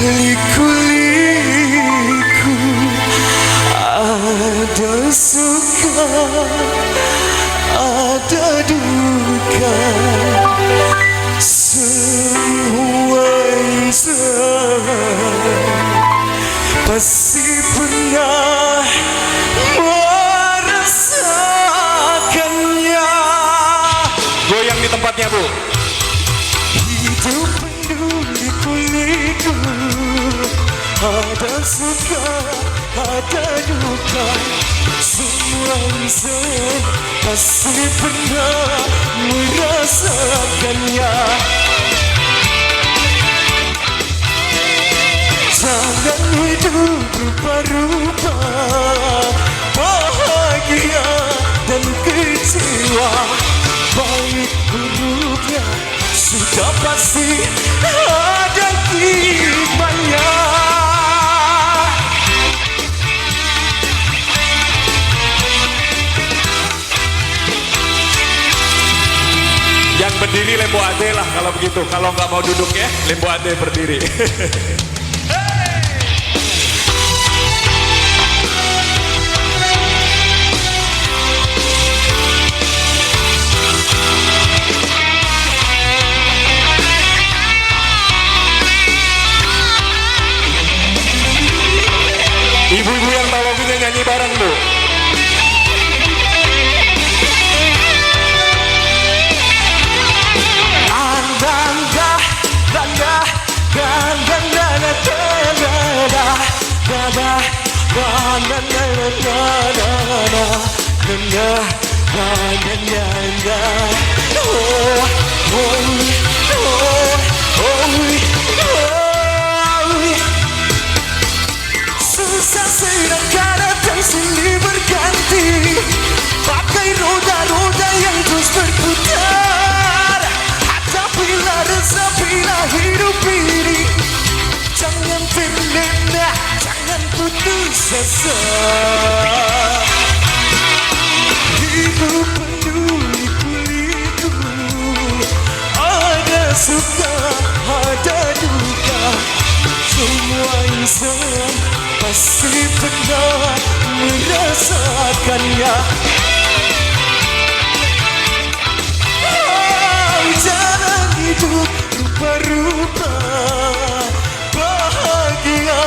Liku-liku ada suka, ada duka, semua insan pasti pernah merasakannya. Goyang di tempatnya, Bu. Hidup penuh liku-liku, ada suka, ada duka, semua insan pasti pernah merasakannya. Jangan hidup rupa-rupa, bahagia dan kecewa, baik buruknya sudah pasti ada hikmahnya. Yang berdiri Lembo Ade lah kalau begitu. Kalau nggak mau duduk ya, Lembo Ade berdiri. Ibu-ibu yang tahu lagunya nyanyi bareng, Bu. Susah sedang datang silih berganti, pakai roda-roda yang terus berputar. Hadapilah, resapilah hidup ini, jangan terlena, jangan putus asa. Hidup penuh liku-liku, ada suka, ada duka, semua insan pasti pernah merasakannya. Jangan hidup rupa-rupa, bahagia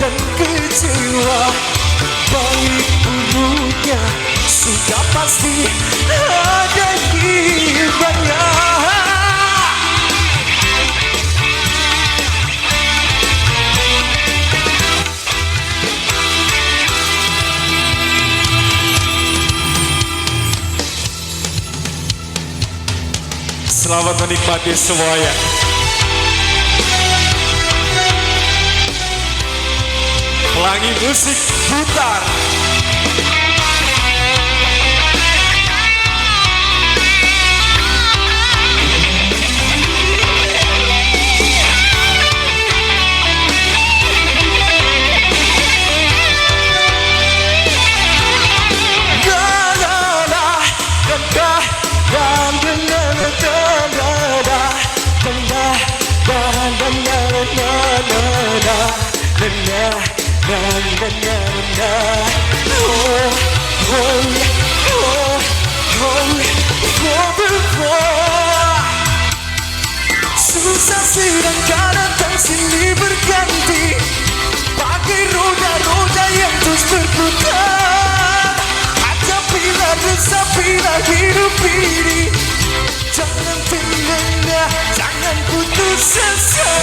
dan kecewa, baik buruknya sudah pasti ada hikmahnya. Selamat menikmati semuanya. Pelangi musik putar. Susah sedang datang silih berganti, pakai roda-roda yang terus berputar. Hadapilah, resapilah hidup ini, jangan terlena, jangan putus asa.